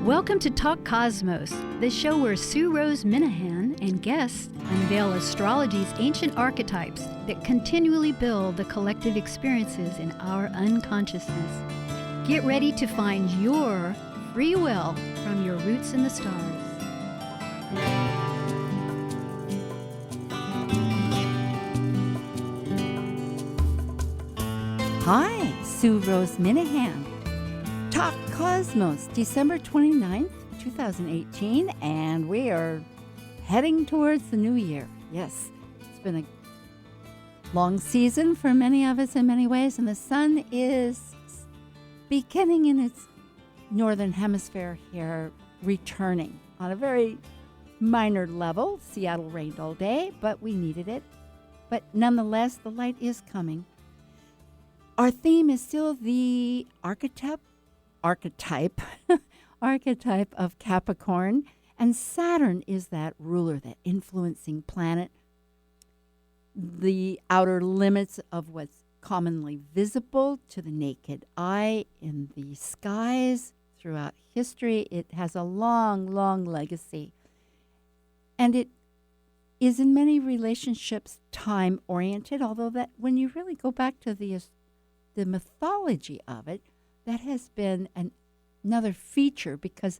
Welcome to Talk Cosmos, the show where Sue Rose Minahan and guests unveil astrology's ancient archetypes that continually build the collective experiences in our unconsciousness. Get ready to find your free will from your roots in the stars. Hi, Sue Rose Minahan. Talk Cosmos, December 29th, 2018, and we are heading towards the new year. Yes, it's been a long season for many of us in many ways, and the sun is beginning in its northern hemisphere here, returning on a very minor level. Seattle rained all day, but we needed it. But nonetheless, the light is coming. Our theme is still the archetype of Capricorn, and Saturn is that ruler, that influencing planet, the outer limits of what's commonly visible to the naked eye in the skies throughout history. It has a long, long legacy, and it is in many relationships time-oriented, although that when you really go back to the mythology of it, that has been another feature, because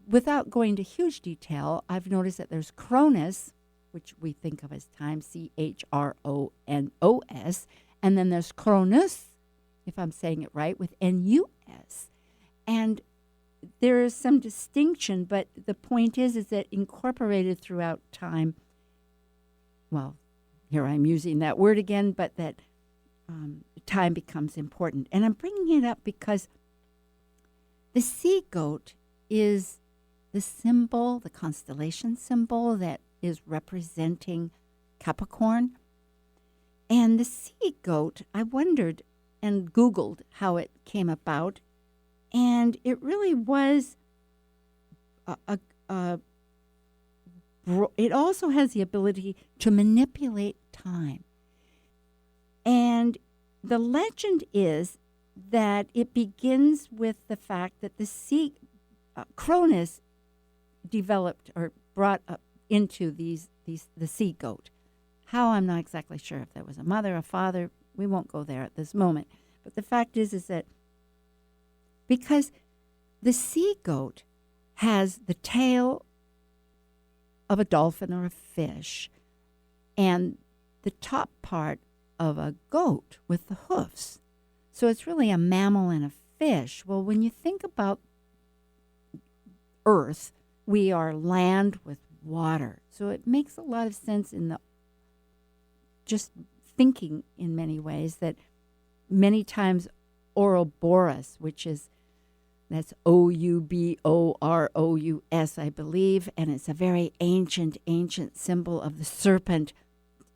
without going to huge detail, I've noticed that there's Cronus, which we think of as time, Chronos, and then there's Cronus, if I'm saying it right, with Nus. And there is some distinction, but the point is that incorporated throughout time, well, here I'm using that word again, but that time becomes important. And I'm bringing it up because the sea goat is the symbol, the constellation symbol that is representing Capricorn. And the sea goat, I wondered and Googled how it came about, and it really was it also has the ability to manipulate time. And the legend is that it begins with the fact that the Cronus developed or brought up into the sea goat. How, I'm not exactly sure. If there was a mother, a father, we won't go there at this moment. But the fact is that because the sea goat has the tail of a dolphin or a fish and the top part of a goat with the hoofs. So it's really a mammal and a fish. Well, when you think about Earth, we are land with water. So it makes a lot of sense in the just thinking in many ways that many times Ouroboros, that's Ouborous, I believe, and it's a very ancient symbol of the serpent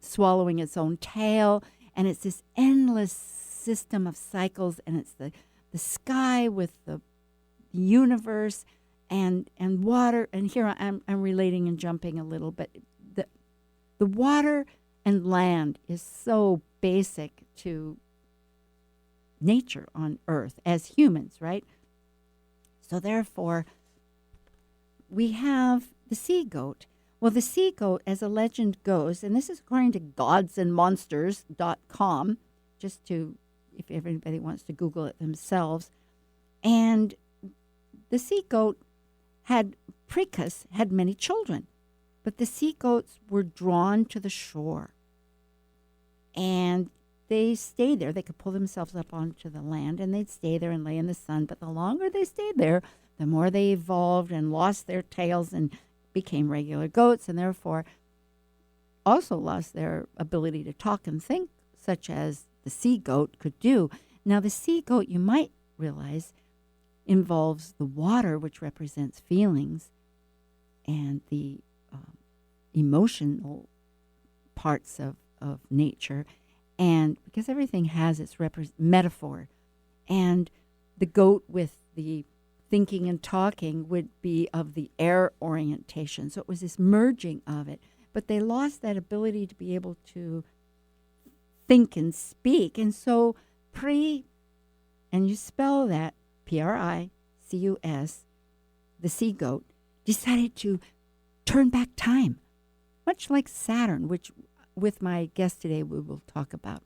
swallowing its own tail, and it's this endless system of cycles, and it's the sky with the universe and water. And here I'm relating and jumping a little, but the water and land is so basic to nature on Earth as humans, right? So therefore, we have the sea goat. Well, the sea goat, as a legend goes, and this is according to godsandmonsters.com, just to, if everybody wants to Google it themselves, and the sea goat Precus had many children, but the sea goats were drawn to the shore, and they stayed there. They could pull themselves up onto the land, and they'd stay there and lay in the sun, but the longer they stayed there, the more they evolved and lost their tails and became regular goats, and therefore also lost their ability to talk and think, such as the sea goat could do. Now, the sea goat, you might realize, involves the water, which represents feelings, and the emotional parts of nature, and because everything has its metaphor. And the goat with the thinking and talking would be of the air orientation. So it was this merging of it. But they lost that ability to be able to think and speak. And so and you spell that Pricus, C-U-S, the sea goat, decided to turn back time, much like Saturn, which with my guest today we will talk about.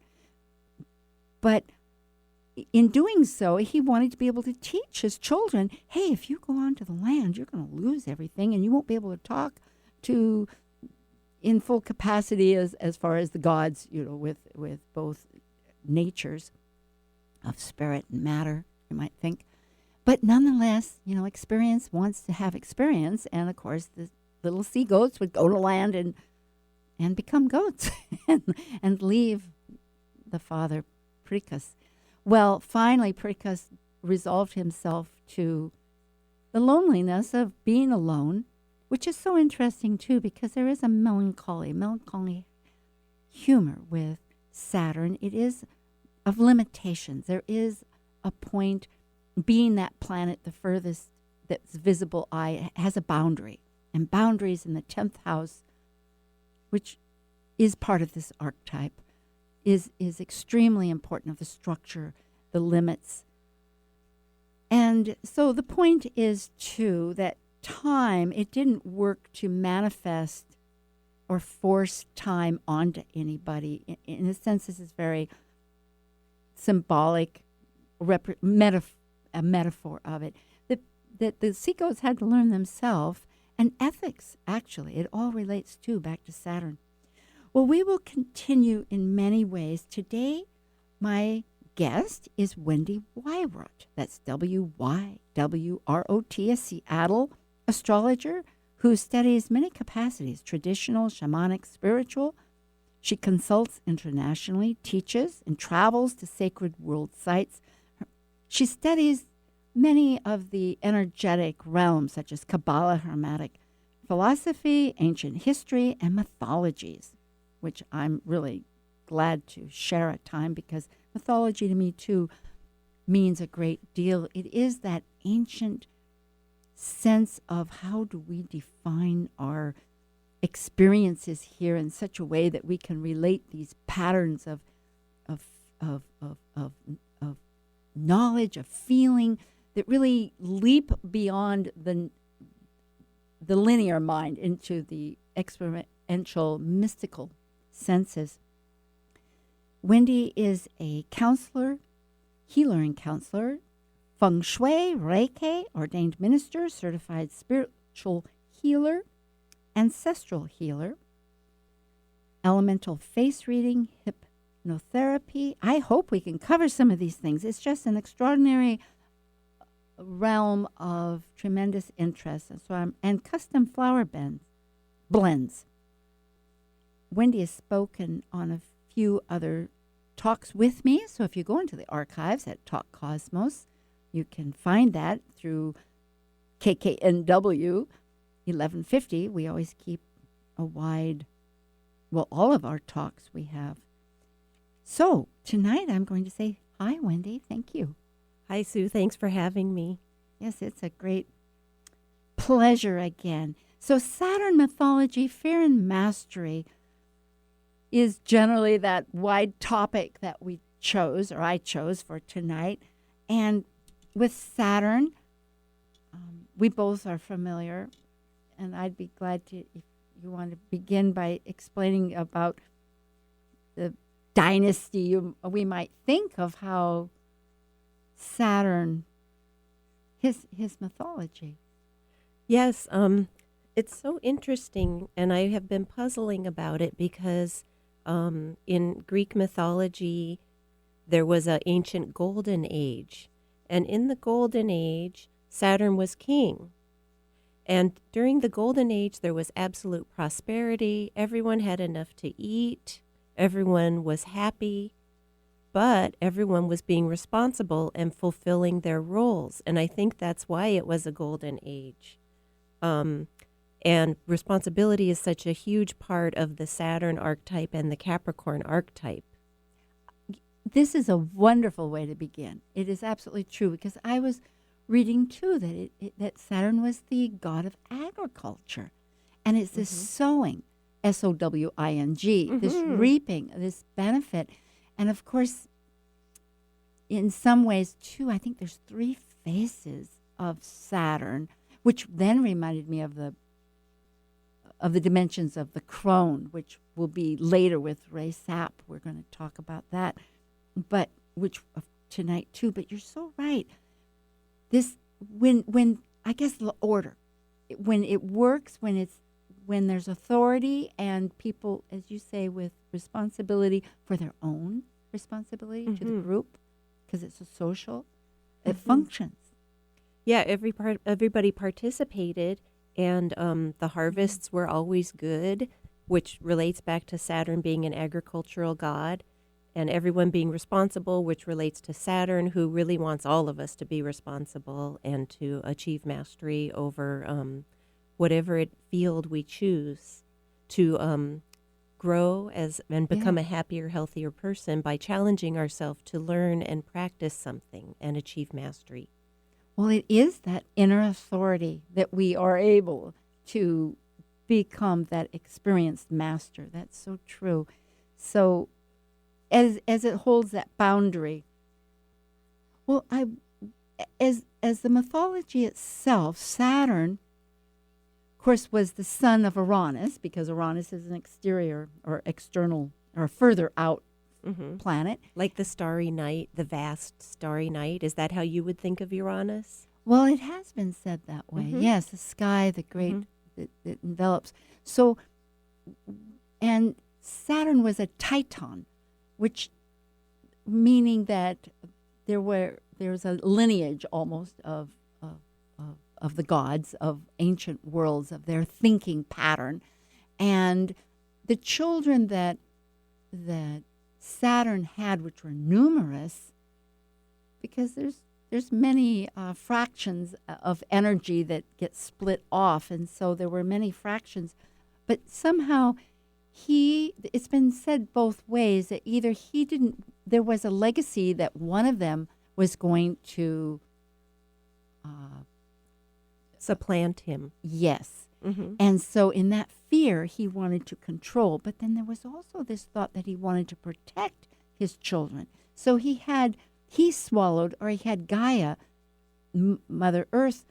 But in doing so, he wanted to be able to teach his children, hey, if you go onto the land, you're going to lose everything and you won't be able to talk to in full capacity as far as the gods, with both natures of spirit and matter, you might think. But nonetheless, experience wants to have experience. And, of course, the little sea goats would go to land and become goats and leave the father, Pricus. Well, finally, Pricus resolved himself to the loneliness of being alone, which is so interesting, too, because there is a melancholy humor with Saturn. It is of limitations. There is a point, being that planet the furthest that's visible eye, has a boundary. And boundaries in the 10th house, which is part of this archetype, is extremely important of the structure, the limits. And so the point is, too, that time, it didn't work to manifest or force time onto anybody. In a sense, this is very symbolic, a metaphor of it, that the sea goats had to learn themselves, and ethics, actually. It all relates, too, back to Saturn. Well, we will continue in many ways. Today, my guest is Wendy Wywrot. That's W-Y-W-R-O-T, a Seattle astrologer who studies many capacities, traditional, shamanic, spiritual. She consults internationally, teaches, and travels to sacred world sites. She studies many of the energetic realms, such as Kabbalah, Hermetic philosophy, ancient history, and mythologies, which I'm really glad to share at time, because mythology to me, too, means a great deal. It is that ancient sense of how do we define our experiences here in such a way that we can relate these patterns of knowledge, of feeling, that really leap beyond the linear mind into the experiential, mystical senses. Wendy is a counselor, healer and counselor, feng shui, reiki, ordained minister, certified spiritual healer, ancestral healer, elemental face reading, hypnotherapy. I hope we can cover some of these things. It's just an extraordinary realm of tremendous interest. And custom flower blends. Wendy has spoken on a few other talks with me. So if you go into the archives at Talk Cosmos, you can find that through KKNW 1150. We always keep all of our talks we have. So tonight I'm going to say hi, Wendy. Thank you. Hi, Sue. Thanks for having me. Yes, it's a great pleasure again. So Saturn mythology, fear and mastery, is generally that wide topic that we chose, or I chose for tonight. And with Saturn, we both are familiar, and I'd be glad to, if you want to begin by explaining about the dynasty we might think of how Saturn, his mythology. Yes, it's so interesting, and I have been puzzling about it because in Greek mythology, there was an ancient golden age. And in the golden age, Saturn was king. And during the golden age, there was absolute prosperity. Everyone had enough to eat. Everyone was happy. But everyone was being responsible and fulfilling their roles. And I think that's why it was a golden age. And responsibility is such a huge part of the Saturn archetype and the Capricorn archetype. This is a wonderful way to begin. It is absolutely true, because I was reading, too, that Saturn was the god of agriculture. And it's this sowing, S-O-W-I-N-G, this reaping, this benefit. And, of course, in some ways, too, I think there's three phases of Saturn, which then reminded me of the dimensions of the crone, which will be later with Ray Sapp. We're going to talk about that, but which tonight too. But you're so right. This when I guess the order, when it works, when there's authority and people, as you say, with responsibility for their own responsibility to the group, because it's a social, it functions. Yeah, everybody participated, and the harvests were always good, which relates back to Saturn being an agricultural god, and everyone being responsible, which relates to Saturn, who really wants all of us to be responsible and to achieve mastery over whatever field we choose to grow and become a happier, healthier person by challenging ourselves to learn and practice something and achieve mastery. Well, it is that inner authority that we are able to become that experienced master. That's so true. So as it holds that boundary, well, as the mythology itself, Saturn, of course, was the son of Uranus, because Uranus is an exterior or external or further out planet. Like the starry night, the vast starry night. Is that how you would think of Uranus? Well, it has been said that way. Yes, the sky, the great that envelops. So, and Saturn was a Titan, which meaning that there was a lineage almost of the gods of ancient worlds, of their thinking pattern, and the children that Saturn had, which were numerous, because there's many fractions of energy that get split off, and so there were many fractions, but somehow it's been said both ways, that either there was a legacy that one of them was going to supplant him. Yes. And so in that fear, he wanted to control. But then there was also this thought that he wanted to protect his children. So he had Gaia, Mother Earth,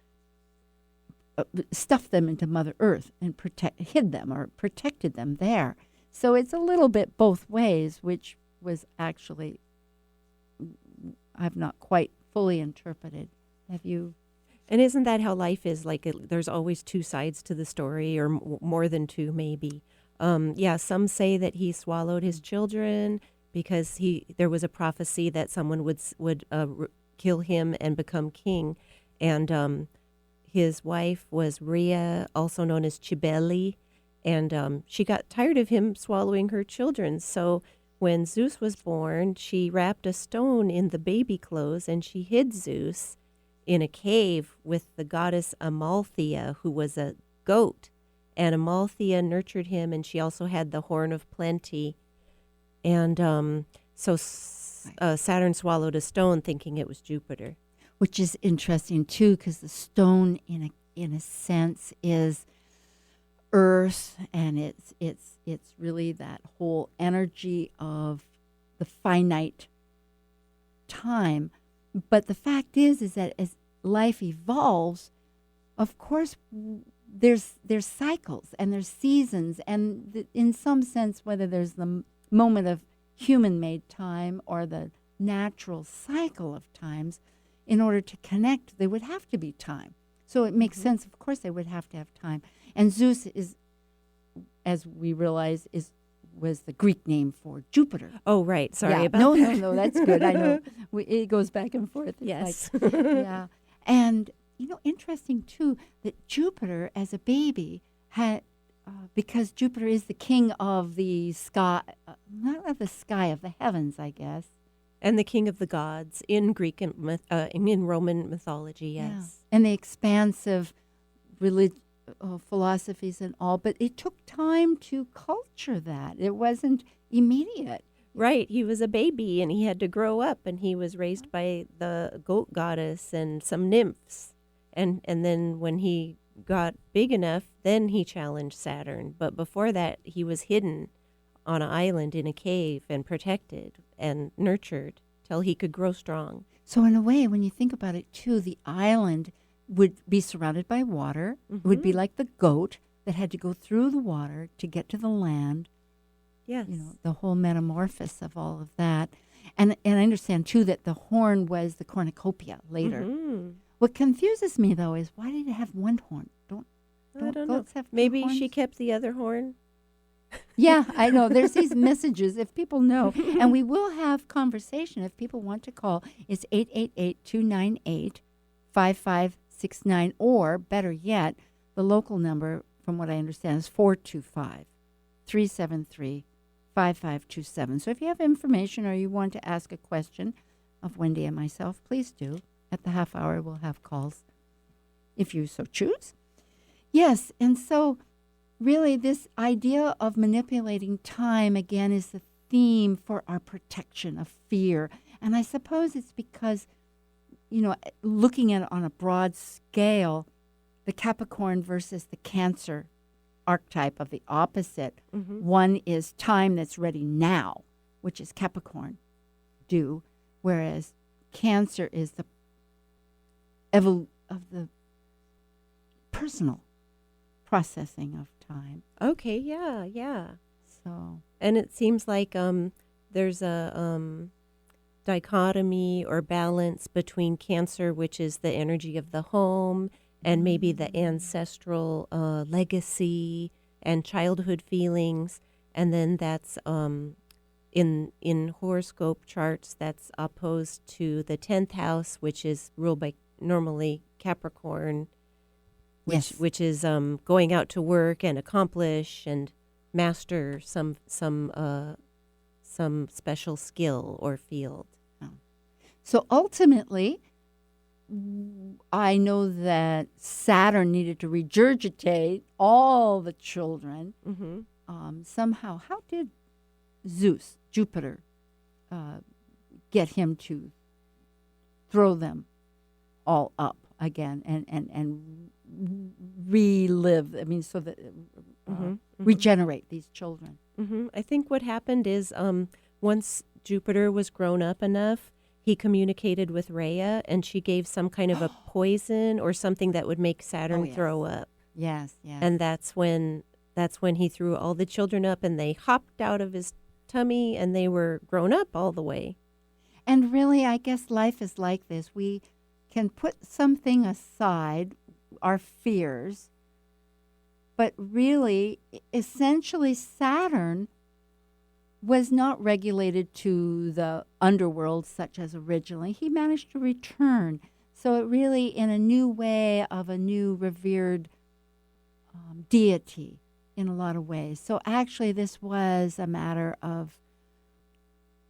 stuffed them into Mother Earth and hid them or protected them there. So it's a little bit both ways, which was actually, I've not quite fully interpreted. Have you? And isn't that how life is? Like there's always two sides to the story, or more than two, maybe. Some say that he swallowed his children because there was a prophecy that someone would kill him and become king, and his wife was Rhea, also known as Cybele, and she got tired of him swallowing her children. So when Zeus was born, she wrapped a stone in the baby clothes and she hid Zeus in a cave with the goddess Amalthea, who was a goat. And Amalthea nurtured him, and she also had the horn of plenty. And Saturn swallowed a stone thinking it was Jupiter. Which is interesting, too, because the stone, in a sense, is earth, and it's really that whole energy of the finite time. But the fact is that as life evolves, of course, there's cycles and there's seasons, and in some sense, whether there's the moment of human-made time or the natural cycle of times, in order to connect, there would have to be time. So it makes sense. Of course, they would have to have time. And Zeus is, as we realize, was the Greek name for Jupiter. Oh, right. Sorry about that. that. No, that's good. I know. It goes back and forth. It's yes. Yeah. And, interesting, too, that Jupiter, as a baby, had, because Jupiter is the king of the sky, not of the sky, of the heavens, I guess. And the king of the gods in Greek and in Roman mythology, yes. Yeah. And the expansive philosophies and all, but it took time to culture that. It wasn't immediate. Right. He was a baby and he had to grow up, and he was raised by the goat goddess and some nymphs. And then when he got big enough, then he challenged Saturn. But before that, he was hidden on an island in a cave and protected and nurtured till he could grow strong. So in a way, when you think about it too, the island, would be surrounded by water. It would be like the goat that had to go through the water to get to the land. Yes. The whole metamorphosis of all of that. And I understand, too, that the horn was the cornucopia later. What confuses me, though, is why did it have one horn? Don't I don't goats know. have two Maybe horns? she kept the other horn. Yeah, I know. There's these messages, if people know. And we will have conversation if people want to call. It's 888-298-5569. Or, better yet, the local number, from what I understand, is 425-373-5527. So if you have information or you want to ask a question of Wendy and myself, please do. At the half hour, we'll have calls if you so choose. Yes, and so really this idea of manipulating time, again, is the theme for our protection of fear. And I suppose it's because, looking at it on a broad scale, the Capricorn versus the Cancer archetype of the opposite. One is time that's ready now, which is Capricorn do, whereas Cancer is the of the personal processing of time. Okay, yeah. So, And it seems like there's a dichotomy or balance between Cancer, which is the energy of the home, and maybe the ancestral legacy and childhood feelings. And then that's in horoscope charts, that's opposed to the 10th house, which is ruled by normally Capricorn, which is going out to work and accomplish and master some special skill or field. So ultimately, I know that Saturn needed to regurgitate all the children. Somehow, how did Jupiter, get him to throw them all up again and relive? I mean, so that regenerate these children. I think what happened is once Jupiter was grown up enough, he communicated with Rhea, and she gave some kind of a poison or something that would make Saturn throw up. Yes. And that's when he threw all the children up, and they hopped out of his tummy, and they were grown up all the way. And really, I guess life is like this. We can put something aside, our fears, but really, essentially, Saturn was not regulated to the underworld such as originally. He managed to return. So it really, in a new way of a new revered deity in a lot of ways. So actually, this was a matter of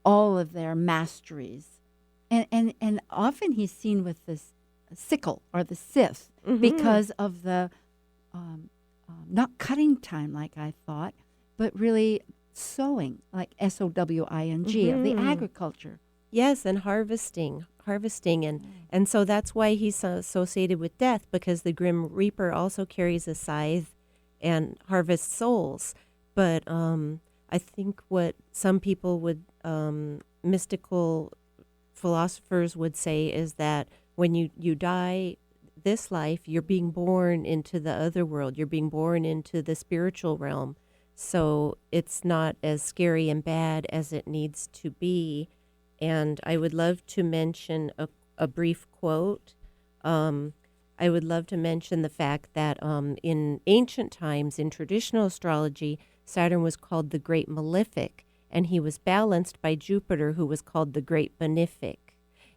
all of their masteries. And often he's seen with this sickle or the scythe because of the not cutting time like I thought, but really sowing, like SOWING, of the agriculture. Yes, and harvesting, and so that's why he's associated with death, because the Grim Reaper also carries a scythe and harvests souls. But I think what some people would, mystical philosophers would say, is that when you die this life, you're being born into the other world. You're being born into the spiritual realm. So it's not as scary and bad as it needs to be. And I would love to mention a brief quote. I would love to mention the fact that in ancient times, in traditional astrology, Saturn was called the Great Malefic, and he was balanced by Jupiter, who was called the Great Benefic.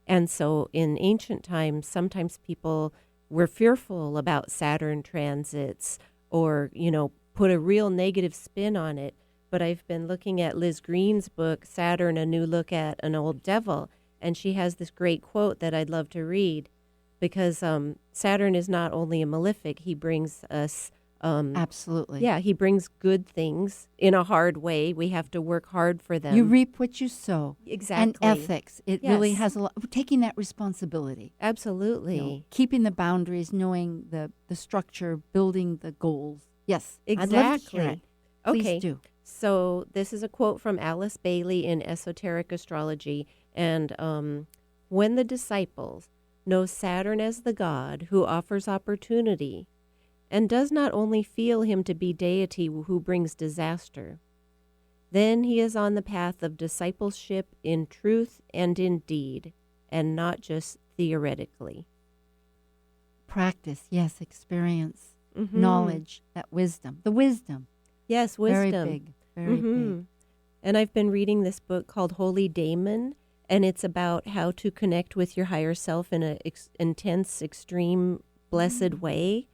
And so in ancient times, sometimes people were fearful about Saturn transits or, put a real negative spin on it. But I've been looking at Liz Green's book, Saturn, A New Look at an Old Devil, and she has this great quote that I'd love to read, because Saturn is not only a malefic, he brings us... Absolutely. Yeah, he brings good things in a hard way. We have to work hard for them. You reap what you sow. Exactly. And ethics. It really has a lot, taking that responsibility. Absolutely. Keeping the boundaries, knowing the structure, building the goals. Yes. Exactly. I'd love to hear it. Please Okay. do. So this is a quote from Alice Bailey in Esoteric Astrology. And when the disciples knows Saturn as the god who offers opportunity, and does not only feel him to be deity who brings disaster. Then he is on the path of discipleship in truth and in deed, and not just theoretically. Practice, yes, experience, knowledge, that wisdom. The wisdom. Yes, wisdom. Very big, very big. And I've been reading this book called Holy Daemon, and it's about how to connect with your higher self in an intense, extreme, blessed way.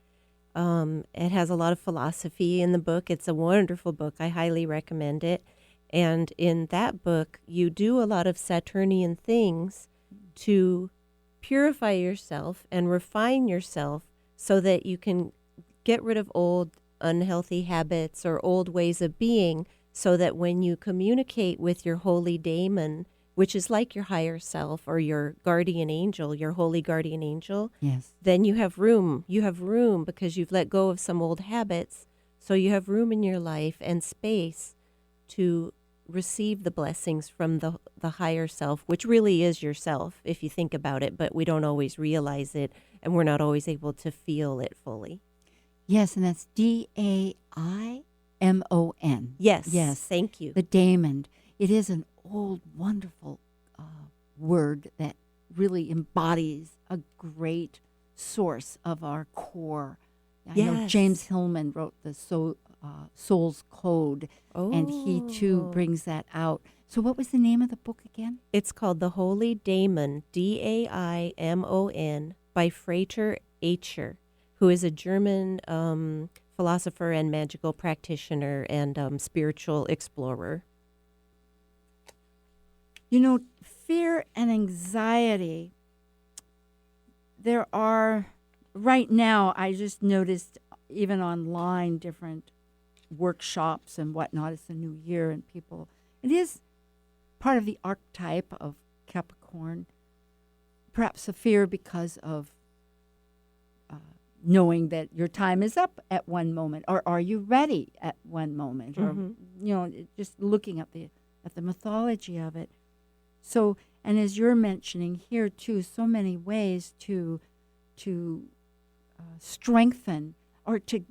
It has a lot of philosophy in the book. It's a wonderful book. I highly recommend it. And in that book, you do a lot of Saturnian things to purify yourself and refine yourself so that you can get rid of old unhealthy habits or old ways of being, so that when you communicate with your holy daemon, which is like your higher self or your guardian angel, your holy guardian angel, Yes. then you have room. You have room because you've let go of some old habits. So you have room in your life and space to receive the blessings from the higher self, which really is yourself, if you think about it, but we don't always realize it, and we're not always able to feel it fully. Yes, and that's Daimon. Yes. Yes. Thank you. The daemon. It is an old, wonderful word that really embodies a great source of our core. I know Yes. James Hillman wrote the Soul's Code, and he too brings that out. So what was the name of the book again? It's called The Holy Daemon, Daimon, by Frater Acher, who is a German philosopher and magical practitioner and spiritual explorer. You know, fear and anxiety, there are, right now, I just noticed even online, different workshops and whatnot. It's a new year and people, it is part of the archetype of Capricorn, perhaps a fear because of knowing that your time is up at one moment, or are you ready at one moment, or, you know, just looking at the mythology of it. So, and as you're mentioning here too, so many ways to strengthen or to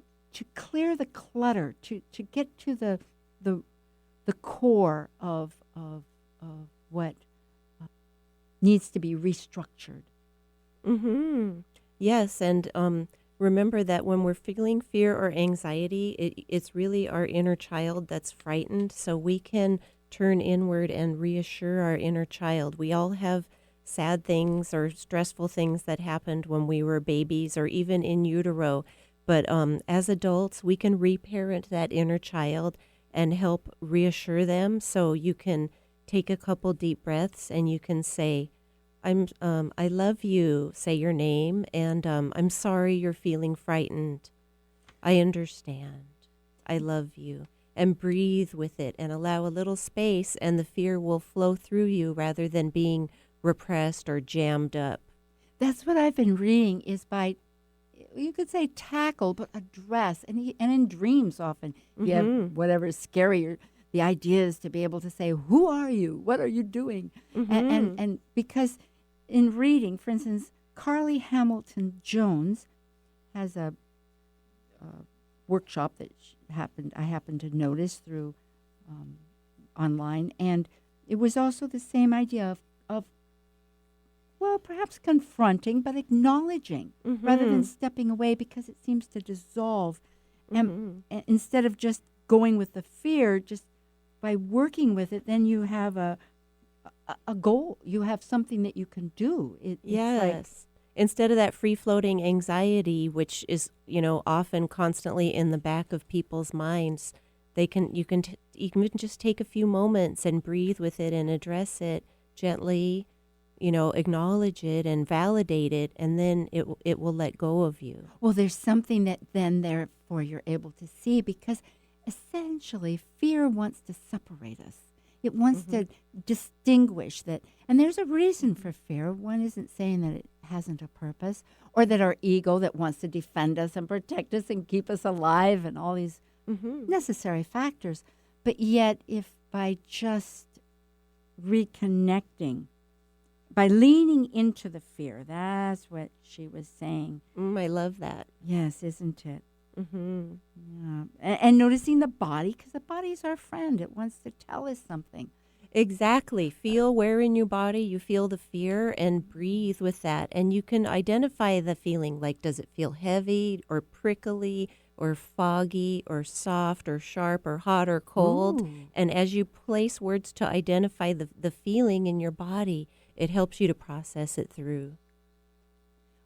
clear the clutter, to get to the core of what needs to be restructured. Yes, and remember that when we're feeling fear or anxiety, it's really our inner child that's frightened, so we can turn inward and reassure our inner child. We all have sad things or stressful things that happened when we were babies or even in utero. But as adults, we can reparent that inner child and help reassure them. So you can take a couple deep breaths and you can say, I love you, say your name, and I'm sorry you're feeling frightened. I understand. I love you. And breathe with it and allow a little space, and the fear will flow through you rather than being repressed or jammed up. That's what I've been reading, is by, you could say tackle, but address. And in dreams often, you have whatever is scary, the idea is to be able to say, who are you? What are you doing? And because in reading, for instance, Carly Hamilton Jones has a workshop that I happened to notice through online, and it was also the same idea of well, perhaps confronting, but acknowledging rather than stepping away, because it seems to dissolve. And instead of just going with the fear, just by working with it, then you have a goal. You have something that you can do. Yes. Instead of that free-floating anxiety, which is, often constantly in the back of people's minds, you can just take a few moments and breathe with it and address it gently, acknowledge it and validate it, and then it will let go of you. Well, there's something that then therefore you're able to see, because essentially fear wants to separate us. It wants to distinguish that, and there's a reason for fear. One isn't saying that it hasn't a purpose, or that our ego that wants to defend us and protect us and keep us alive and all these necessary factors. But yet, if by just reconnecting by leaning into the fear. That's what she was saying. I love that. Yes, isn't it? Mm-hmm. Yeah. And noticing the body, because the body's our friend. It wants to tell us something. Exactly. Feel where in your body you feel the fear and breathe with that. And you can identify the feeling, like does it feel heavy or prickly or foggy or soft or sharp or hot or cold? Ooh. And as you place words to identify the feeling in your body, it helps you to process it through.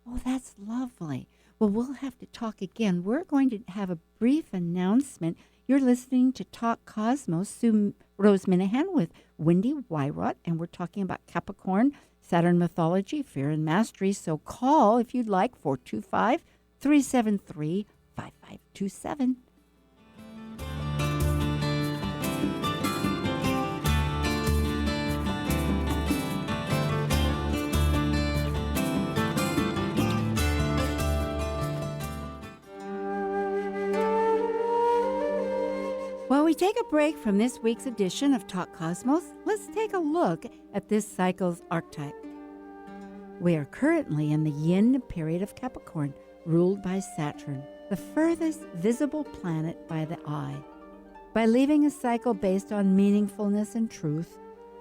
Oh, that's lovely. Well, we'll have to talk again. We're going to have a brief announcement. You're listening to Talk Cosmos, Sue Rose Minahan with Wendy Wywrot, and we're talking about Capricorn, Saturn mythology, fear and mastery. So call if you'd like, 425-373-5527. While we take a break from this week's edition of Talk Cosmos, let's take a look at this cycle's archetype. We are currently in the yin period of Capricorn, ruled by Saturn, the furthest visible planet by the eye. By leaving a cycle based on meaningfulness and truth,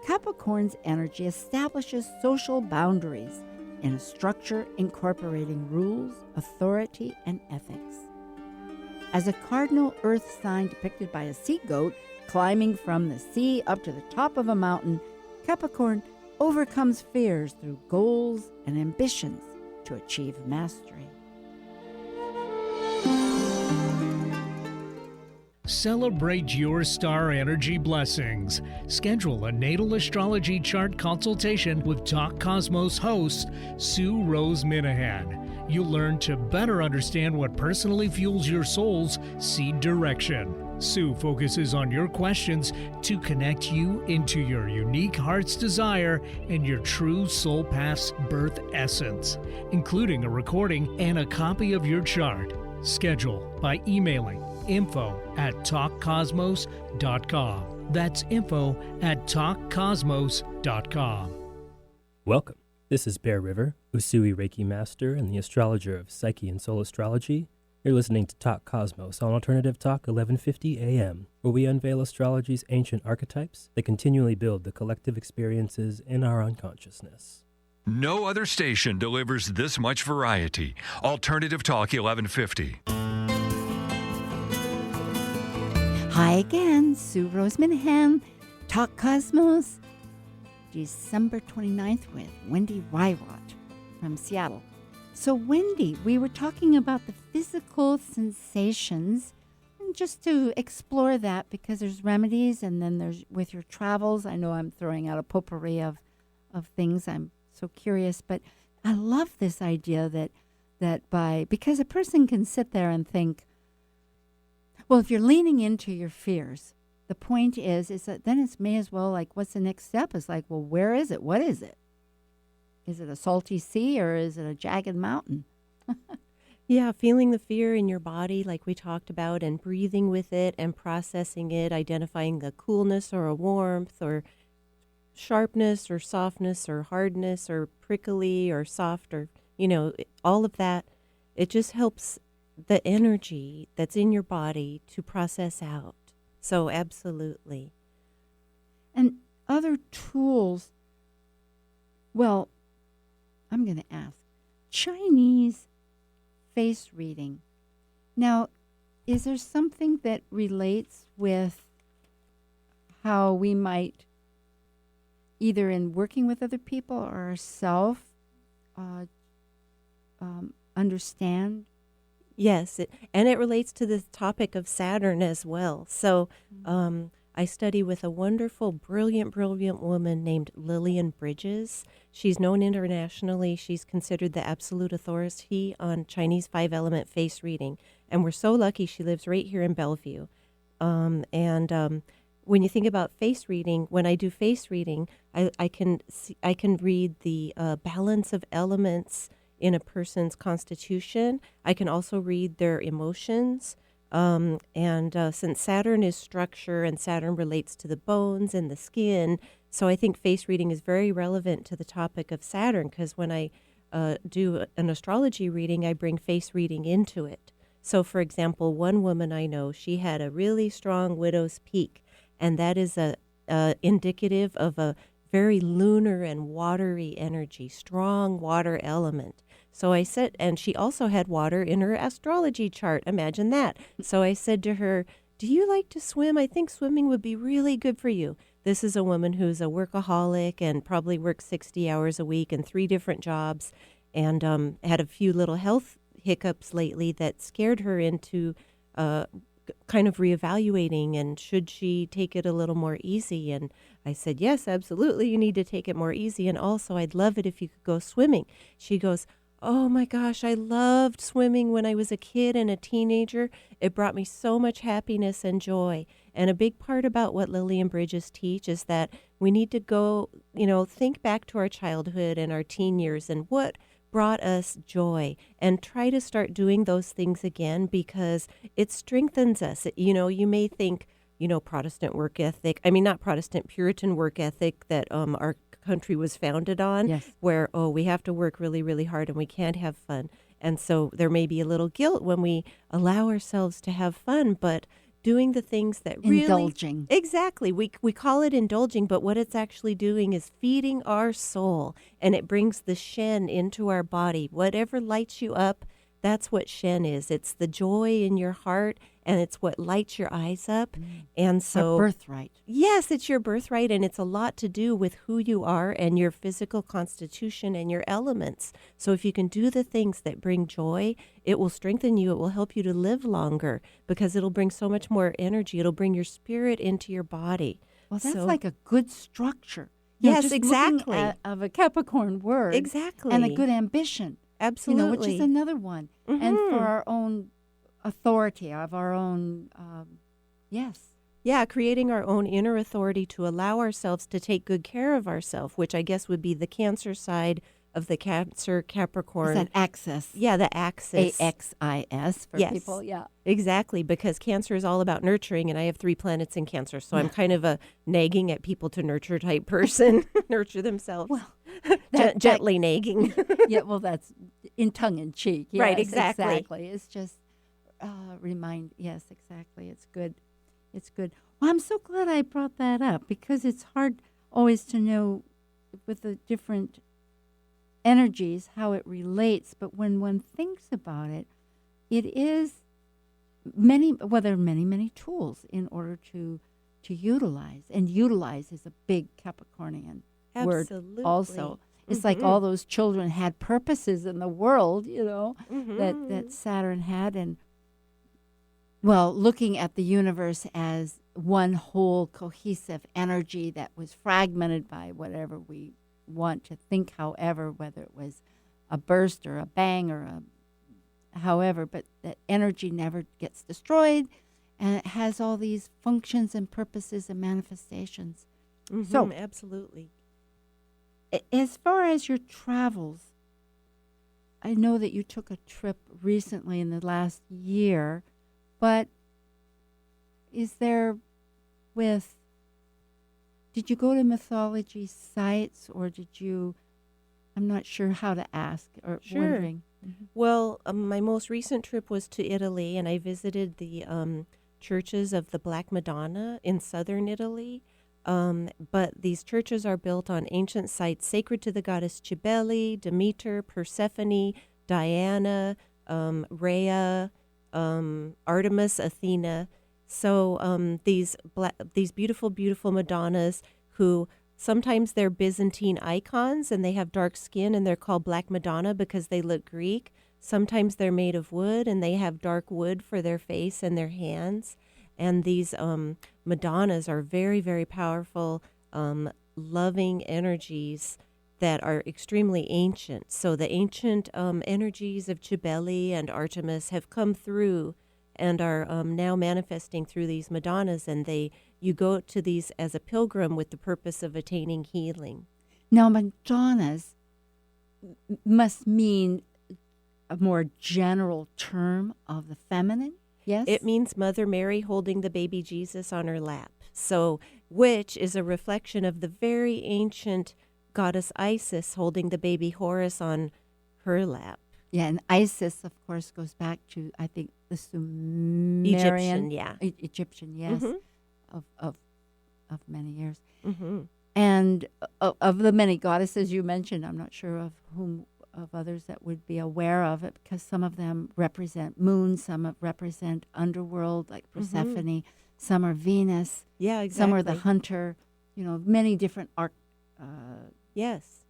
Capricorn's energy establishes social boundaries in a structure incorporating rules, authority, and ethics. As a cardinal earth sign depicted by a sea goat climbing from the sea up to the top of a mountain, Capricorn overcomes fears through goals and ambitions to achieve mastery. Celebrate your star energy blessings. Schedule a natal astrology chart consultation with Talk Cosmos host Sue Rose Minahan. You'll learn to better understand what personally fuels your soul's seed direction. Sue focuses on your questions to connect you into your unique heart's desire and your true soul path's birth essence, including a recording and a copy of your chart. Schedule by emailing info@talkcosmos.com. That's info@talkcosmos.com. Welcome. This is Bear River, Usui Reiki Master and the astrologer of Psyche and Soul Astrology. You're listening to Talk Cosmos on Alternative Talk 1150 AM, where we unveil astrology's ancient archetypes that continually build the collective experiences in our unconsciousness. No other station delivers this much variety. Alternative Talk 1150. Hi again, Sue Rose Minahan, Talk Cosmos, December 29th with Wendy Wywrot from Seattle. So Wendy, we were talking about the physical sensations, and just to explore that, because there's remedies, and then there's with your travels. I know I'm throwing out a potpourri of things. I'm so curious, but I love this idea because a person can sit there and think, well, if you're leaning into your fears, the point is that then it's may as well, like, what's the next step? It's like, well, where is it? What is it? Is it a salty sea or is it a jagged mountain? Yeah, feeling the fear in your body like we talked about and breathing with it and processing it, identifying the coolness or a warmth or sharpness or softness or hardness or prickly or soft or, all of that. It just helps the energy that's in your body to process out. So absolutely. And other tools, well, I'm going to ask, Chinese face reading. Now, is there something that relates with how we might, either in working with other people or ourselves, understand? Yes, and it relates to the topic of Saturn as well. So I study with a wonderful, brilliant woman named Lillian Bridges. She's known internationally. She's considered the absolute authority on Chinese 5-element face reading. And we're so lucky she lives right here in Bellevue. When you think about face reading, when I do face reading, I can read the balance of elements in a person's constitution. I can also read their emotions. Since Saturn is structure and Saturn relates to the bones and the skin, So I think face reading is very relevant to the topic of Saturn, because when I do an astrology reading, I bring face reading into it. So, for example, one woman I know, she had a really strong widow's peak, and that is a indicative of a very lunar and watery energy, strong water element. So I said, and she also had water in her astrology chart. Imagine that. So I said to her, do you like to swim? I think swimming would be really good for you. This is a woman who's a workaholic and probably works 60 hours a week and 3 different jobs, and had a few little health hiccups lately that scared her into kind of reevaluating, and should she take it a little more easy? And I said, yes, absolutely, you need to take it more easy. And also, I'd love it if you could go swimming. She goes, oh my gosh, I loved swimming when I was a kid and a teenager. It brought me so much happiness and joy. And a big part about what Lillian Bridges teach is that we need to go, think back to our childhood and our teen years and what brought us joy, and try to start doing those things again, because it strengthens us. You may think, Protestant work ethic, not Protestant, Puritan work ethic that our country was founded on, Yes. where, we have to work really, really hard and we can't have fun. And so there may be a little guilt when we allow ourselves to have fun, but doing the things that really... Indulging. Exactly. We call it indulging, but what it's actually doing is feeding our soul, and it brings the Shen into our body. Whatever lights you up, that's what Shen is. It's the joy in your heart, and it's what lights your eyes up. And so... Our birthright. Yes, it's your birthright, and it's a lot to do with who you are and your physical constitution and your elements. So if you can do the things that bring joy, it will strengthen you. It will help you to live longer, because it'll bring so much more energy. It'll bring your spirit into your body. Well, that's So- like a good structure. Yes, just exactly. looking of a Capricorn word. Exactly. And a good ambition. Absolutely. Which is another one. And Mhm. for our own authority, of our own, yes. Yeah, creating our own inner authority to allow ourselves to take good care of ourselves, which I guess would be the Cancer side of the Cancer Capricorn. Is that axis? Yeah, the axis. AXIS for Yes. people, yeah. Exactly, because Cancer is all about nurturing, and I have 3 planets in Cancer, so I'm kind of a nagging at people to nurture type person, nurture themselves. Well, Gently nagging. yeah, well, that's in tongue in cheek. Yes, Right, exactly. It's just yes, exactly. It's good. It's good. Well, I'm so glad I brought that up, because it's hard always to know with the different energies how it relates. But when one thinks about it, it is there are many tools in order to utilize. And utilize is a big Capricornian word Absolutely. also. It's like all those children had purposes in the world, that Saturn had. And, well, looking at the universe as one whole cohesive energy that was fragmented by whatever we want to think, however, whether it was a burst or a bang or however, but that energy never gets destroyed, and it has all these functions and purposes and manifestations. So, absolutely. as far as your travels, I know that you took a trip recently in the last year, but is there did you go to mythology sites, or I'm not sure how to ask, or Sure. wondering. Well, my most recent trip was to Italy, and I visited the churches of the Black Madonna in southern Italy. But these churches are built on ancient sites sacred to the goddess Cybele, Demeter, Persephone, Diana, Rhea, Artemis, Athena. So these beautiful, beautiful Madonnas, who sometimes they're Byzantine icons and they have dark skin, and they're called Black Madonna because they look Greek. Sometimes they're made of wood and they have dark wood for their face and their hands. And these Madonnas are very, very powerful, loving energies that are extremely ancient. So the ancient energies of Cybele and Artemis have come through and are now manifesting through these Madonnas. And you go to these as a pilgrim with the purpose of attaining healing. Now, Madonnas must mean a more general term of the feminine, yes? It means Mother Mary holding the baby Jesus on her lap. So which is a reflection of the very ancient goddess Isis holding the baby Horus on her lap. Yeah, and Isis, of course, goes back to, I think, the Sumerian. Egyptian, yes, Mhm. of many years. Mm-hmm. And of the many goddesses you mentioned, I'm not sure of others that would be aware of it, because some of them represent moon, some represent underworld, like Persephone, some are Venus, Yeah, exactly. some are the hunter, many different Yes.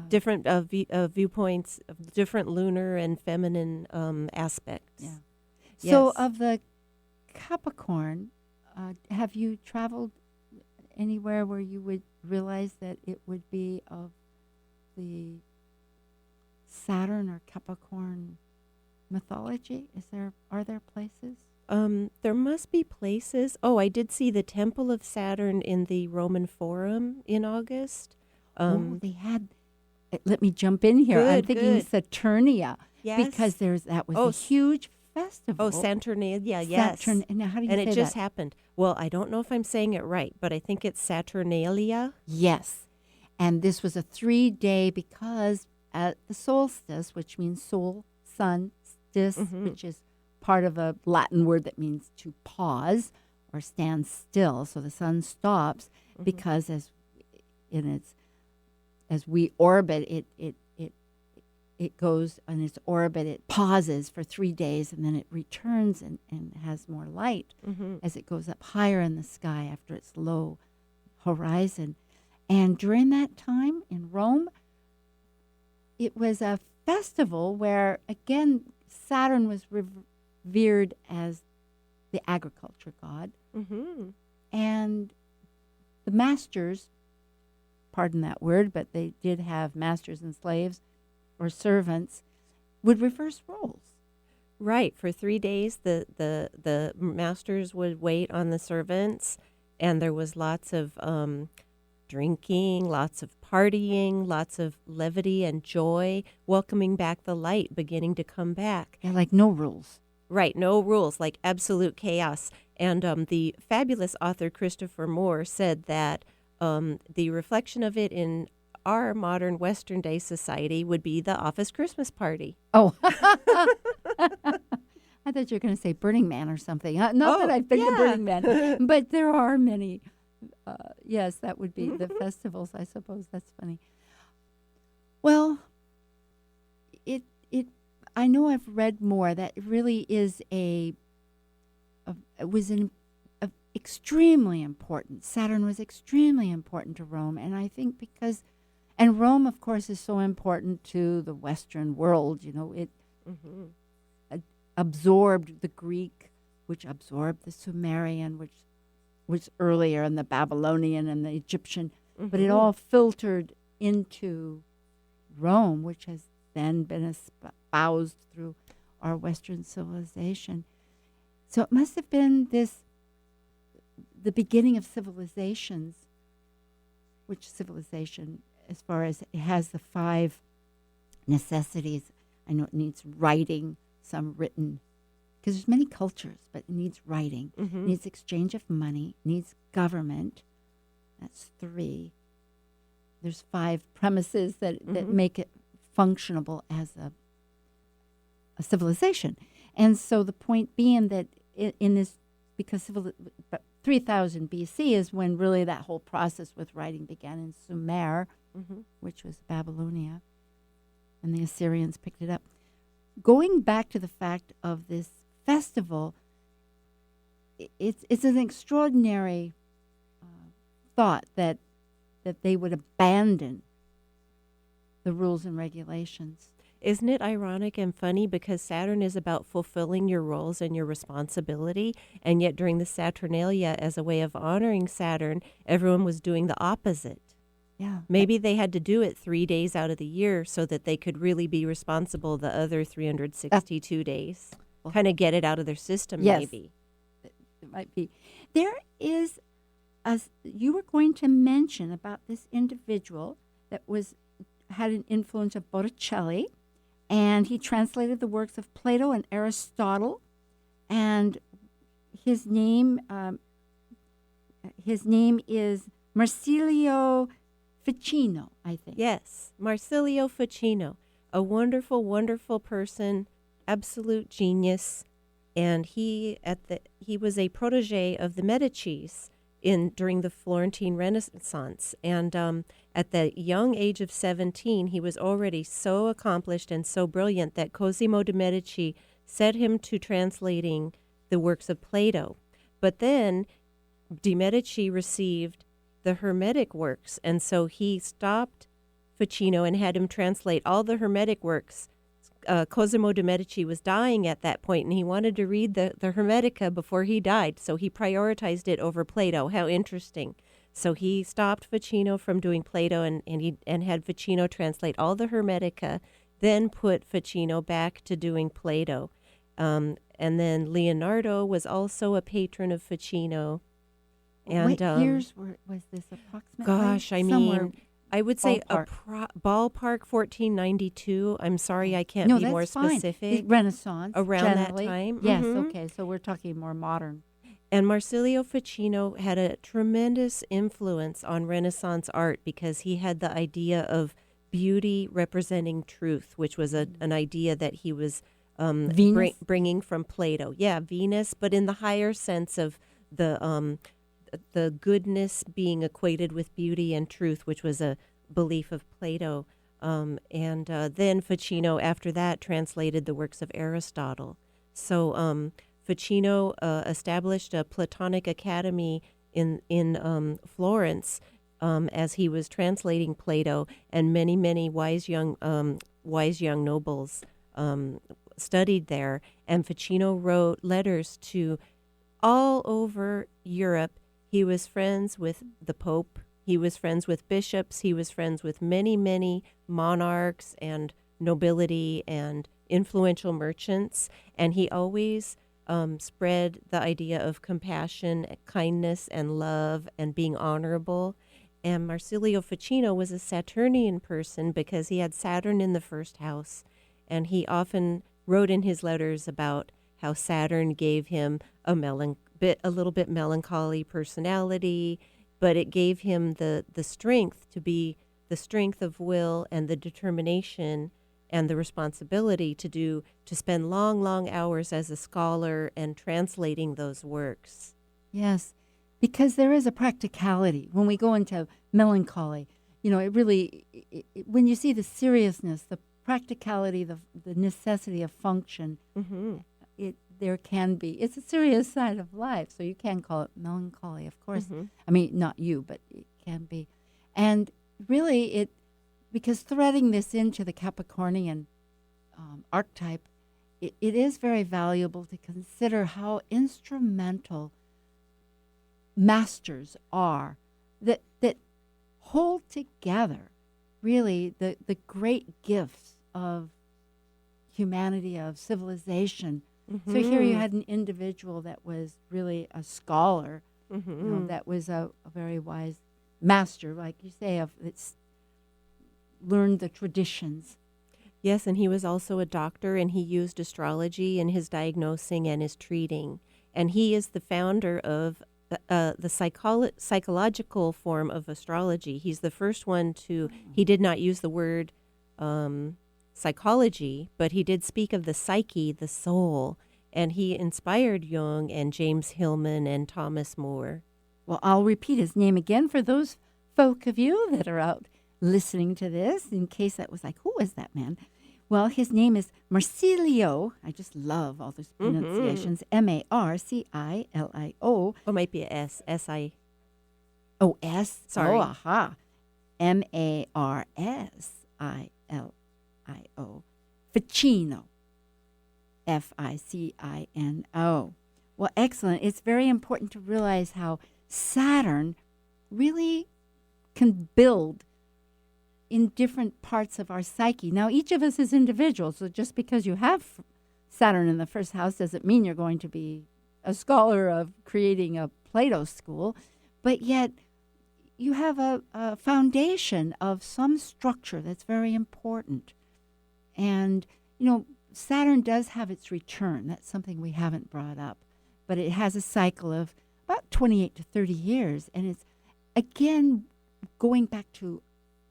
Different viewpoints, of different lunar and feminine aspects. Yeah. Yes. So of the Capricorn, have you traveled anywhere where you would realize that it would be of the Saturn or Capricorn mythology? Are there places? There must be places. Oh, I did see the Temple of Saturn in the Roman Forum in August. They had. Let me jump in here. I'm Good, thinking good. Saturnia, Yes. because that was Oh, a huge festival. Oh, Saturnalia, yes. Saturn. And how do you And say it just that? happened. Well, I don't know if I'm saying it right, but I think it's Saturnalia. Yes. And this was a 3-day, because at the solstice, which means sol, sun, stis, which is part of a Latin word that means to pause or stand still. So the sun stops because as we orbit, it goes on its orbit, it pauses for 3 days, and then it returns and has more light as it goes up higher in the sky after its low horizon. And during that time in Rome, it was a festival where, again, Saturn was revered as the agriculture god. Mm-hmm. And the masters, pardon that word, but they did have masters and slaves or servants, would reverse roles. Right. For 3 days, the masters would wait on the servants, and there was lots of drinking, lots of partying, lots of levity and joy, welcoming back the light, beginning to come back. Yeah, like no rules. Right. No rules, like absolute chaos. And the fabulous author Christopher Moore said that the reflection of it in our modern Western day society would be the office Christmas party. Oh, I thought you were going to say Burning Man or something. Not that I've been to Burning Man, but there are many. Yes, that would be the festivals, I suppose. That's funny. Well, I know I've read more that it really is it was extremely important. Saturn was extremely important to Rome, and I think and Rome, of course, is so important to the Western world. It absorbed the Greek, which absorbed the Sumerian, which was earlier, and the Babylonian and the Egyptian, but it all filtered into Rome, which has then been espoused through our Western civilization. So it must have been the beginning of civilizations, which civilization, as far as it has the 5 necessities. I know it needs writing, some written, because there's many cultures, but it needs writing. It needs exchange of money, needs government. That's 3. There's 5 premises that make it functionable as a civilization. And so the point being that in this, because 3000 BC is when really that whole process with writing began in Sumer, which was Babylonia, and the Assyrians picked it up. Going back to the fact of this festival, it's an extraordinary thought that they would abandon the rules and regulations. Isn't it ironic and funny, because Saturn is about fulfilling your roles and your responsibility, and yet during the Saturnalia, as a way of honoring Saturn, everyone was doing the opposite. Yeah. Maybe they had to do it 3 days out of the year so that they could really be responsible the other 362 days. Kind of get it out of their system, Yes. maybe. It might be. There is, you were going to mention about this individual that had an influence of Botticelli, and he translated the works of Plato and Aristotle, and his name his name is Marsilio Ficino, I think. Yes, Marsilio Ficino, a wonderful, wonderful person, absolute genius, and he was a protege of the Medicis during the Florentine Renaissance, and at the young age of 17, he was already so accomplished and so brilliant that Cosimo de' Medici set him to translating the works of Plato. But then de' Medici received the Hermetic works, and so he stopped Ficino and had him translate all the Hermetic works. Cosimo de' Medici was dying at that point, and he wanted to read the Hermetica before he died, so he prioritized it over Plato. How interesting. So he stopped Ficino from doing Plato and had Ficino translate all the Hermetica, then put Ficino back to doing Plato. And then Leonardo was also a patron of Ficino. And, what years was this approximately? Gosh, I Somewhere mean, I would say ballpark 1492. I'm sorry, I can't be more specific. Renaissance. Around generally. that time. Yes, Mhm. okay. So we're talking more modern. And Marsilio Ficino had a tremendous influence on Renaissance art because he had the idea of beauty representing truth, which was an idea that he was bringing from Plato. Yeah, Venus, but in the higher sense of the goodness being equated with beauty and truth, which was a belief of Plato. And then Ficino, after that, translated the works of Aristotle. So Ficino established a Platonic academy in Florence as he was translating Plato, and many wise young nobles studied there. And Ficino wrote letters to all over Europe. He was friends with the Pope. He was friends with bishops. He was friends with many monarchs and nobility and influential merchants. And he always spread the idea of compassion, kindness, and love, and being honorable. And Marsilio Ficino was a Saturnian person because he had Saturn in the first house. And he often wrote in his letters about how Saturn gave him a little bit melancholy personality, but it gave him the strength to be the strength of will and the determination and the responsibility to spend long hours as a scholar and translating those works. Yes, because there is a practicality when we go into melancholy. You know, it really, when you see the seriousness, the practicality, the necessity of function, there can be. It's a serious side of life, so you can call it melancholy, of course. I mean, not you, but it can be. And really, because threading this into the Capricornian archetype, it is very valuable to consider how instrumental masters are that hold together, really, the great gifts of humanity, of civilization. So here you had an individual that was really a scholar, you know, that was a very wise master, like you say, that's learned the traditions. Yes, and he was also a doctor, and he used astrology in his diagnosing and his treating. And he is the founder of the psychological form of astrology. He's the first one he did not use the word psychology, but he did speak of the psyche, the soul, and he inspired Jung and James Hillman and Thomas More. Well, I'll repeat his name again for those folk of you that are out listening to this, in case that was like, who is that man? Well, his name is Marsilio. I just love all those pronunciations. Marcilio. Oh, it might be a S. S-I. Oh, S? Sorry. Oh, aha. Marsilio. Ficino. Ficino. Well, excellent. It's very important to realize how Saturn really can build in different parts of our psyche. Now, each of us is individual, so just because you have Saturn in the first house doesn't mean you're going to be a scholar of creating a Plato school, but yet you have a foundation of some structure that's very important. And, you know, Saturn does have its return. That's something we haven't brought up. But it has a cycle of about 28 to 30 years. And it's, again, going back to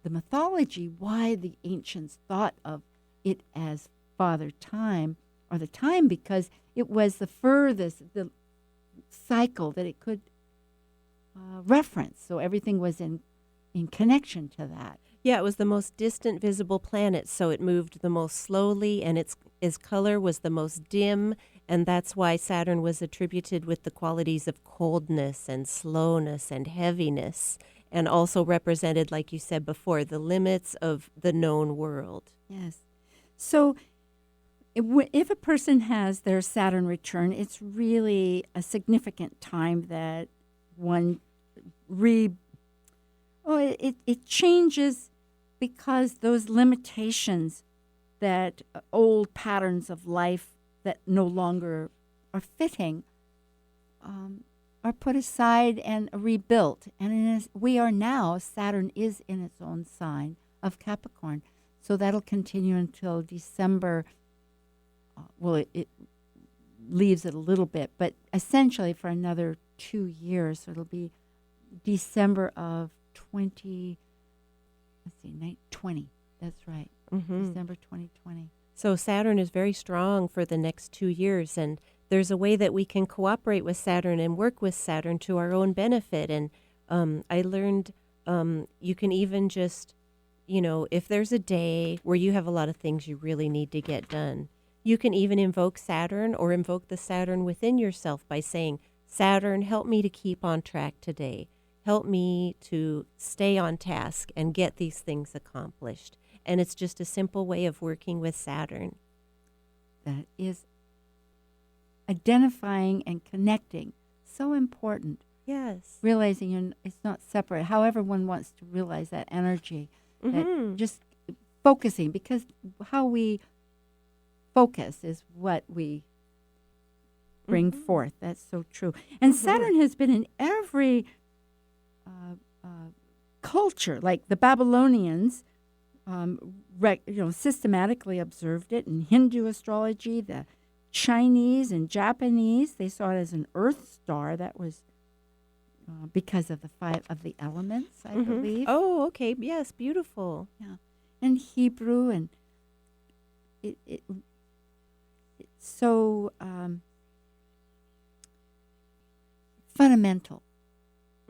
the mythology, why the ancients thought of it as Father Time, or the time, because it was the furthest, the cycle that it could reference. So everything was in connection to that. Yeah, it was the most distant visible planet, so it moved the most slowly, and its color was the most dim, and that's why Saturn was attributed with the qualities of coldness and slowness and heaviness, and also represented, like you said before, the limits of the known world. Yes. So if a person has their Saturn return, it's really a significant time that one it changes, because those limitations, that old patterns of life that no longer are fitting, are put aside and rebuilt. And we are now, Saturn is in its own sign of Capricorn. So that'll continue until December. It leaves it a little bit, but essentially for another 2 years. So it'll be December of 20. That's right. Mm-hmm. December 2020. So Saturn is very strong for the next 2 years, and there's a way that we can cooperate with Saturn and work with Saturn to our own benefit. And I learned you can even just, if there's a day where you have a lot of things you really need to get done, you can even invoke Saturn or invoke the Saturn within yourself by saying, Saturn, help me to keep on track today. Help me to stay on task and get these things accomplished. And it's just a simple way of working with Saturn. That is identifying and connecting. So important. Yes. Realizing it's not separate. However one wants to realize that energy. Mm-hmm. That just focusing, because how we focus is what we bring forth. That's so true. And Saturn has been in every culture. Like the Babylonians systematically observed it in Hindu astrology. The Chinese and Japanese, they saw it as an earth star. That was because of the 5 of the elements, I believe. Oh, okay. Yes, beautiful. Yeah. And Hebrew, and it's so fundamental.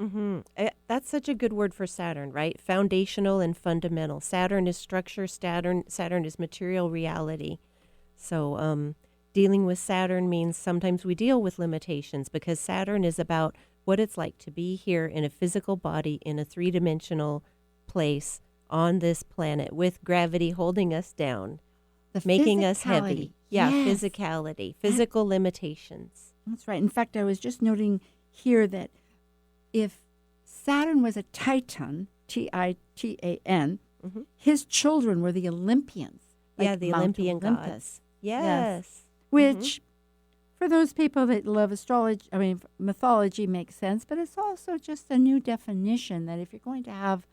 Mm-hmm. That's such a good word for Saturn, right? Foundational and fundamental. Saturn is structure. Saturn is material reality. So dealing with Saturn means sometimes we deal with limitations, because Saturn is about what it's like to be here in a physical body in a 3-dimensional place on this planet with gravity holding us down, making us heavy. Yeah, yes. physicality, physical limitations. That's right. In fact, I was just noting here that if Saturn was a Titan, Titan, his children were the Olympians. Like the Mount Olympian Olympus. gods. Yes. Which, for those people that love mythology makes sense, but it's also just a new definition that if you're going to have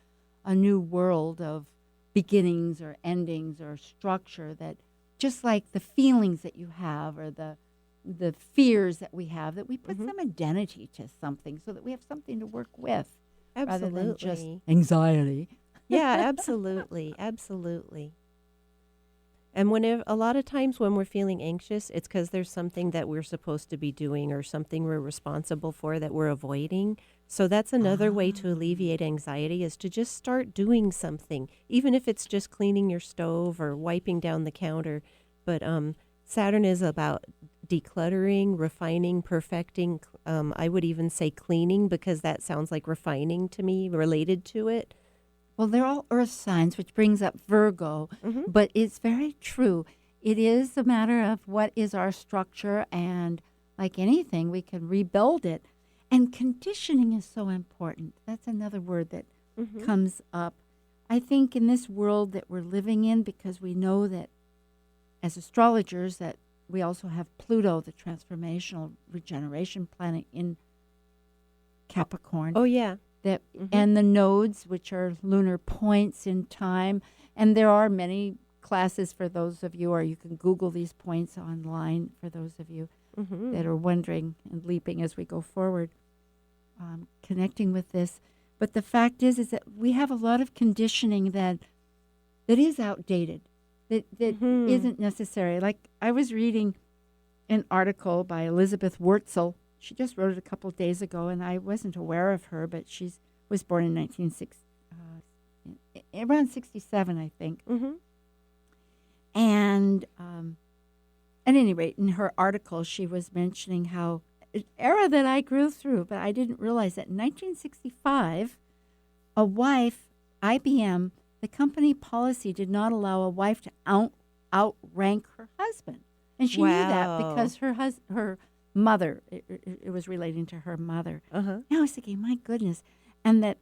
a new world of beginnings or endings or structure, that just like the feelings that you have or the fears that we have, that we put some identity to something so that we have something to work with. Absolutely. Rather than just anxiety. Yeah, absolutely. Absolutely. And a lot of times when we're feeling anxious, it's because there's something that we're supposed to be doing or something we're responsible for that we're avoiding. So that's another way to alleviate anxiety, is to just start doing something, even if it's just cleaning your stove or wiping down the counter. But Saturn is about decluttering, refining, perfecting. I would even say cleaning, because that sounds like refining to me, related to it. Well, they're all earth signs, which brings up Virgo, but it's very true. It is a matter of what is our structure, and like anything, we can rebuild it. And conditioning is so important. That's another word that comes up. I think in this world that we're living in, because we know that as astrologers that we also have Pluto, the transformational regeneration planet in Capricorn. Oh, yeah. That and the nodes, which are lunar points in time. And there are many classes for those of you, or you can Google these points online for those of you that are wondering and leaping as we go forward. connecting with this. But the fact is that we have a lot of conditioning that is outdated, that isn't necessary. Like I was reading an article by Elizabeth Wurtzel. She just wrote it a couple of days ago, and I wasn't aware of her, but she was born in around 67, I think. Mm-hmm. And at any rate, in her article, she was mentioning how an era that I grew through, but I didn't realize that in 1965, a wife, IBM, the company policy did not allow a wife to outrank her husband. And she knew that because her mother, it was relating to her mother. Uh-huh. Now I was thinking, my goodness. And I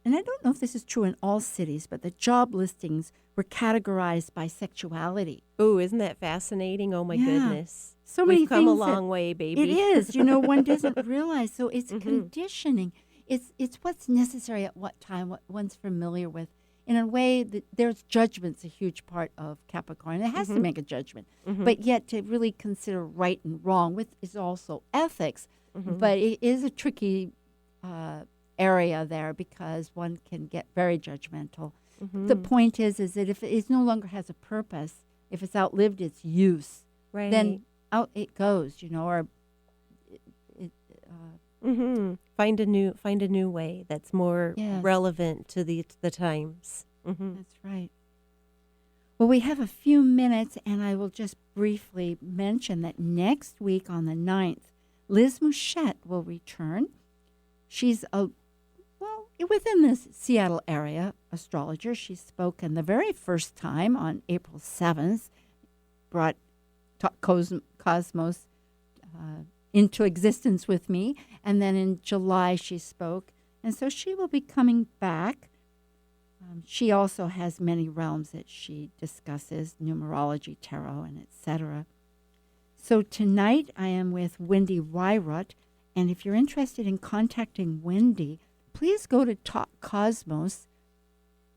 don't know if this is true in all cities, but the job listings were categorized by sexuality. Oh, isn't that fascinating? Oh, my goodness. So many We've come a things long way, baby. It is. One doesn't realize. So it's conditioning. It's what's necessary at what time, what one's familiar with. In a way that there's judgment's a huge part of Capricorn. It has to make a judgment. But yet to really consider right and wrong is also ethics. But it is a tricky area there because one can get very judgmental. The point is that if it no longer has a purpose, if it's outlived its use, Right. then out it goes, or Find a new way that's more Yes. relevant to the times. That's right. Well, we have a few minutes, and I will just briefly mention that next week on the 9th, Liz Mouchette will return. She's within the Seattle area astrologer. She spoke the very first time on April 7th, brought Cosmos into existence with me, and then in July she spoke, and so she will be coming back. She also has many realms that she discusses, numerology, tarot, and etc. So tonight I am with Wendy Wywrot, and if you're interested in contacting Wendy, please go to Talk Cosmos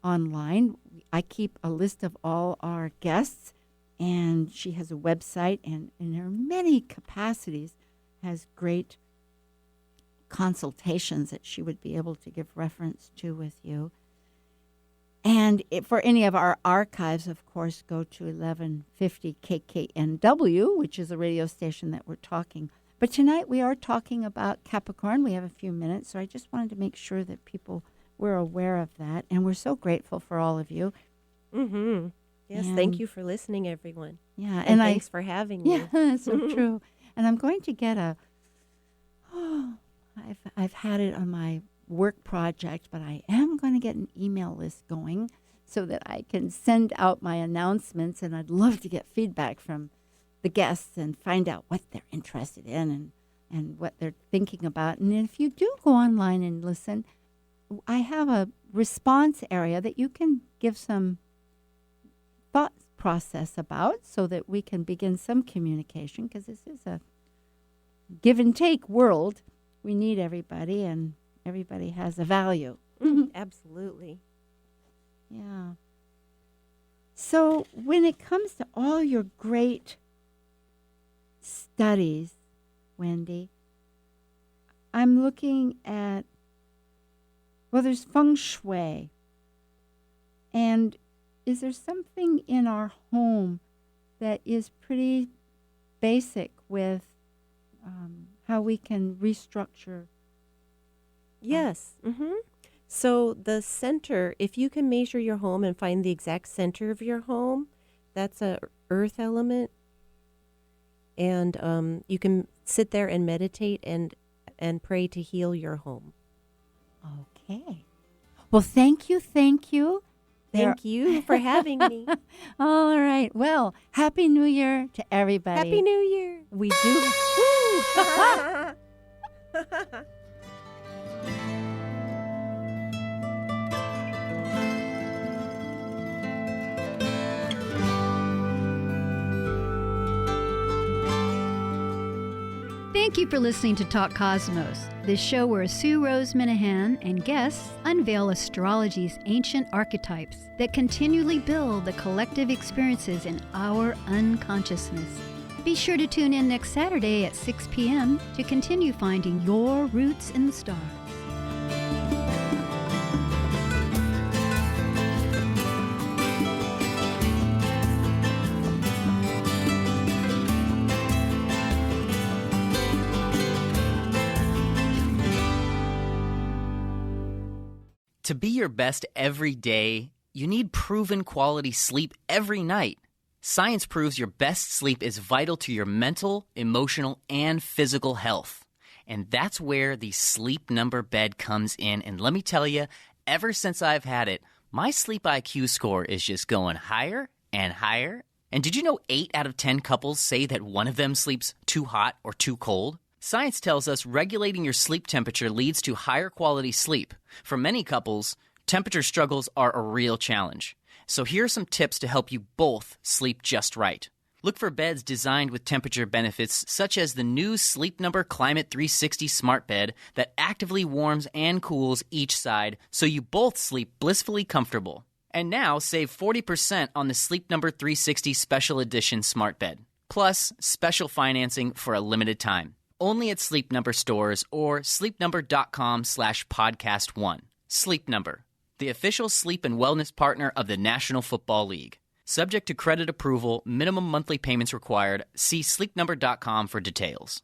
online. I keep a list of all our guests, and she has a website, and in her many capacities has great consultations that she would be able to give reference to with you. And for any of our archives, of course, go to 1150 KKNW, which is a radio station that we're talking. But tonight we are talking about Capricorn. We have a few minutes, so I just wanted to make sure that people were aware of that. And we're so grateful for all of you. Mm-hmm. Yes, thank you for listening, everyone. Yeah, and thanks for having me. Yeah, that's so true. And I'm going to get I've had it on my work project, but I am going to get an email list going so that I can send out my announcements, and I'd love to get feedback from the guests and find out what they're interested in and what they're thinking about. And if you do go online and listen, I have a response area that you can give some thought process about so that we can begin some communication, because this is a give and take world. We need everybody, and everybody has a value. Absolutely. Yeah. So when it comes to all your great studies, Wendy, I'm looking at, there's feng shui. And is there something in our home that is pretty basic with how we can restructure? Yes. So the center, if you can measure your home and find the exact center of your home, that's a earth element. And you can sit there and meditate and pray to heal your home. Okay. Well, thank you. Thank you for having me. All right. Well, Happy New Year to everybody. Happy New Year. We do. Thank you for listening to Talk Cosmos, the show where Sue Rose Minahan and guests unveil astrology's ancient archetypes that continually build the collective experiences in our unconsciousness. Be sure to tune in next Saturday at 6 p.m. to continue finding your roots in the stars. To be your best every day, you need proven quality sleep every night. Science proves your best sleep is vital to your mental, emotional, and physical health. And that's where the Sleep Number bed comes in. And let me tell you, ever since I've had it, my sleep IQ score is just going higher and higher. And did you know 8 out of 10 couples say that one of them sleeps too hot or too cold? Science tells us regulating your sleep temperature leads to higher quality sleep. For many couples, temperature struggles are a real challenge. So here are some tips to help you both sleep just right. Look for beds designed with temperature benefits, such as the new Sleep Number Climate 360 Smart Bed that actively warms and cools each side so you both sleep blissfully comfortable. And now save 40% on the Sleep Number 360 Special Edition Smart Bed, plus special financing for a limited time. Only at Sleep Number stores or sleepnumber.com/podcast1. Sleep Number, the official sleep and wellness partner of the National Football League. Subject to credit approval, minimum monthly payments required. See sleepnumber.com for details.